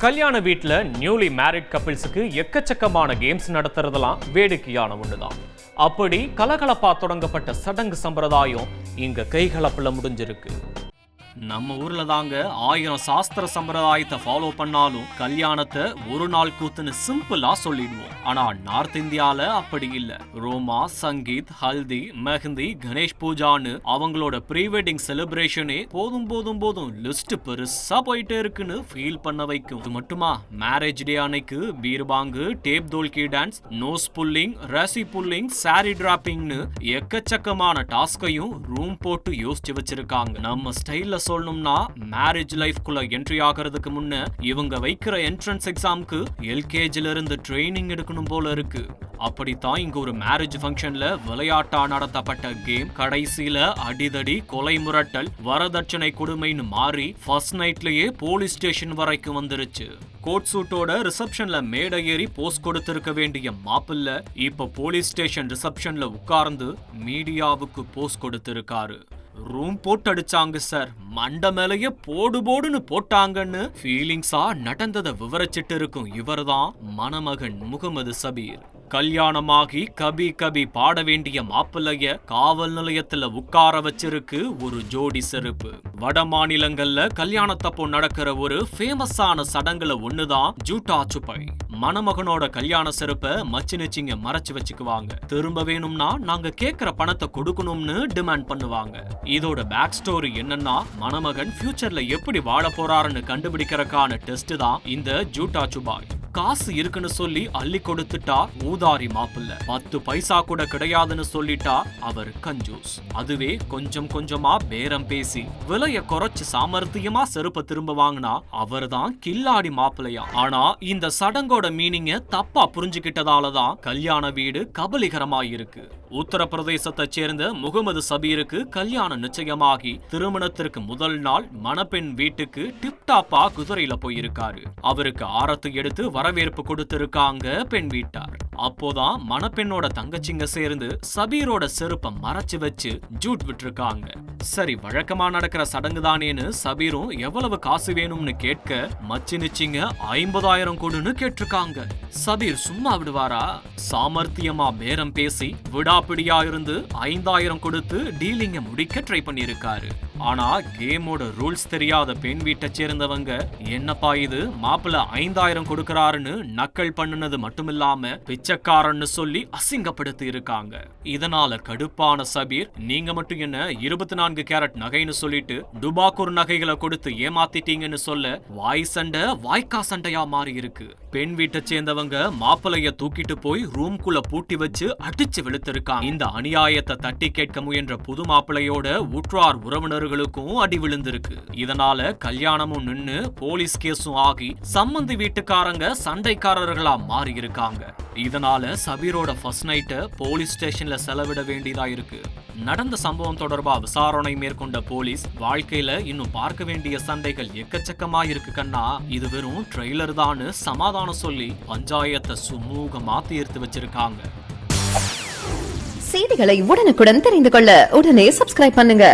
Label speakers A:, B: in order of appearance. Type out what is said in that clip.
A: கல்யாண வீட்டில் newly married கப்பிள்ஸுக்கு எக்கச்சக்கமான கேம்ஸ் நடத்துறதெல்லாம் வேடிக்கையான ஒண்ணுதான். அப்படி கலகலப்பா தொடங்கப்பட்ட சடங்கு சம்பிரதாயம் இங்க கைகலப்புல முடிஞ்சிருக்கு. நம்ம ஊர்ல தாங்க 1000 சாஸ்திர சம்பிரதாயத்தை ஃபாலோ பண்ணாலும் கல்யாணத்தை ஒரு நாள் கூத்துன்னு சிம்பிளா சொல்லிடுவோம். ஆனா நார்த் இந்தியால அப்படி இல்ல. ரோமா, சங்கீத், ஹல்தி, மெஹந்தி, கணேஷ் பூஜான்னு அவங்களோட ப்ரீ வெட்டிங் செலிப்ரேஷனே போதும் லிஸ்ட் பெருசா போயிட்டே இருக்குன்னு ஃபீல் பண்ண வைக்கும். இது மட்டுமா, மேரேஜ் டே அன்னைக்கு பீர்பாங்கு, டேப் தோல்கி டான்ஸ், நோஸ் புல்லிங், ரசி புல்லிங், சாரி டிராப்பிங்னு எக்கச்சக்கமான டாஸ்கையும் ரூம் போட்டு யோசிச்சு வச்சிருக்காங்க. நம்ம ஸ்டைல்ல சொல்லணும்னா மேரேஜ் லைஃப்குள்ள என்ட்ரி ஆகிறதுக்கு முன்ன இவங்க வைக்கிற என்ட்ரன்ஸ் எக்ஸாம்க்கு எல்கேஜில இருந்து ட்ரைனிங் எடுக்கணும் போல இருக்கு. அப்படித்தான் இங்க ஒரு மேரேஜ் ஃபங்க்ஷன்ல விளையாட்டா நடத்தப்பட்ட கேம் கடைசியில அடிதடி, கொலை மிரட்டல், வரதட்சணை கொடுமைன்னு மாறி ஃபர்ஸ்ட் நைட்லயே போலீஸ் ஸ்டேஷன் வரைக்கும் வந்துருச்சு. கோட் சூட்டோட ரிசப்ஷன்ல மேடை ஏறி போஸ் கொடுத்திருக்க வேண்டிய மாப்பிள்ள இப்ப போலீஸ் ஸ்டேஷன் ரிசப்ஷன்ல உட்கார்ந்து மீடியாவுக்கு போஸ் கொடுத்திருக்காரு. ரூம் போட்டு அடிச்சாங்க சார், மண்ட மேலேயே போடுன்னு போட்டாங்கன்னு ஃபீலிங்ஸா நடந்ததை விவரிச்சிட்டு இருக்கும் இவர்தான் மணமகன் முகமது சபீர். கல்யாணமாகி கபி கபி பாட வேண்டிய மாப்பிள்ளைய காவல் நிலையத்துல உட்கார வச்சிருக்கு ஒரு ஜோடி செருப்பு. வட மாநிலங்கள்ல கல்யாணத்தப்போ நடக்கிற ஒரு ஃபேமஸான சடங்குல ஒண்ணுதான் ஜூட்டா சுப்பை. மணமகனோட கல்யாண செருப்பை மச்சினிச்சிங்க மறைச்சு வச்சுக்குவாங்க. திரும்ப வேணும்னா நாங்க கேட்கிற பணத்தை கொடுக்கணும்னு டிமாண்ட் பண்ணுவாங்க. இதோட பேக் ஸ்டோரி என்னன்னா, மணமகன் ஃபியூச்சர்ல எப்படி வாழ போறாருன்னு கண்டுபிடிக்கிறதுக்கான டெஸ்ட் தான் இந்த ஜூட்டா சுபாய். காசு இருக்குன்னு சொல்லி அள்ளி கொடுத்துட்டா ஊதாரி மாப்பிள்ள, 10 பைசா கூட கிடையாதுன்னு சொல்லிட்டா அவர் கஞ்சூஸ். அதுவே கொஞ்சம் கொஞ்சமா பேரம் பேசி விலைய குறைச்சு சாமர்த்தியமா செருப்ப திரும்ப வாங்கினா அவர் தான் கில்லாடி மாப்பிள்ளையா. ஆனா இந்த சடங்கோட மீனிங்க தப்பா புரிஞ்சுக்கிட்டதாலதான் கல்யாண வீடு கபலிகரமா இருக்கு. உத்தரப்பிரதேசத்தை சேர்ந்த முகமது சபீருக்கு கல்யாணம் நிச்சயமாகி திருமணத்திற்கு முதல் நாள் மணப்பெண் வீட்டுக்கு டிப்டாப்பா குதிரையில போயிருக்காரு. அவருக்கு ஆரத்து எடுத்து வரவேற்பு கொடுத்திருக்காங்க பெண் வீட்டார். அப்போதான் மணப்பெண்ணோட தங்கச்சிங்க சேர்ந்து சபீரோட செருப்பை மறைச்சு வச்சு ஜூட் விட்டுருக்காங்க. சரி, வழக்கமா நடக்கிற சடங்கு தானேன்னு சபீரும் எவ்வளவு காசு வேணும்னு கேட்க மச்சினிச்சிங்க 50,000 கொடுன்னு கேட்டிருக்காங்க. சபீர் சும்மா விடுவாரா? சாமர்த்தியமா பேரம் பேசி விடாப்பிடியா இருந்து 5,000 கொடுத்து டீலிங்க முடிக்க ட்ரை பண்ணிருக்காரு. ஆனா கேமோட ரூல்ஸ் தெரியாத பெண் வீட்டை சேர்ந்தவங்க, என்னப்பா இது மாப்பிள்ள 5,000 கொடுக்கறாருன்னு நக்கல் பண்ணுனது மட்டுமில்லாம பிச்சைக்காரன்னு சொல்லி அசிங்கப்படுத்தி இருக்காங்க. இதனால கடுப்பான சபீர், நீங்க மட்டும் என்ன 24 கேரட் நகைன்னு சொல்லிட்டு டுபாக்கூர் நகைகளை கொடுத்து ஏமாத்திட்டீங்கன்னு சொல்ல வாய் சண்டை வாய்க்கா சண்டையா மாறி இருக்கு. பெண் வீட்டை சேர்ந்தவங்க மாப்பிள்ளைய தூக்கிட்டு போய் ரூம்குள்ள பூட்டி வச்சு அடிச்சு வெளுத்திருக்காங்க. இந்த அநியாயத்தை தட்டி கேட்க முயன்ற புது மாப்பிள்ளையோட உற்றார் உறவினர்களுக்கும் அடி விழுந்திருக்கு. இதனால கல்யாணமும் நின்னு போலீஸ் கேஸும் ஆகி சம்மந்தி வீட்டுக்காரங்க சண்டைக்காரர்களா மாறி இருக்காங்க. இதனால சபீரோட ஃபர்ஸ்ட் நைட்டை போலீஸ் ஸ்டேஷன்ல செலவிட வேண்டியதா இருக்கு. நடந்த சம்பவம் தொடர்பா விசாரணை மேற்கொண்ட போலீஸ், வாழ்க்கையில இன்னும் பார்க்க வேண்டிய சண்டைகள் எக்கச்சக்கமா இருக்கு கண்ணா, இது வெறும் ட்ரெய்லர் தான் சமாதானம் சொல்லி பஞ்சாயத்தை சுமூகமா தீர்த்து வச்சிருக்காங்க.
B: செய்திகளை உடனுக்குடன் தெரிந்து கொள்ள உடனே சப்ஸ்கிரைப் பண்ணுங்க.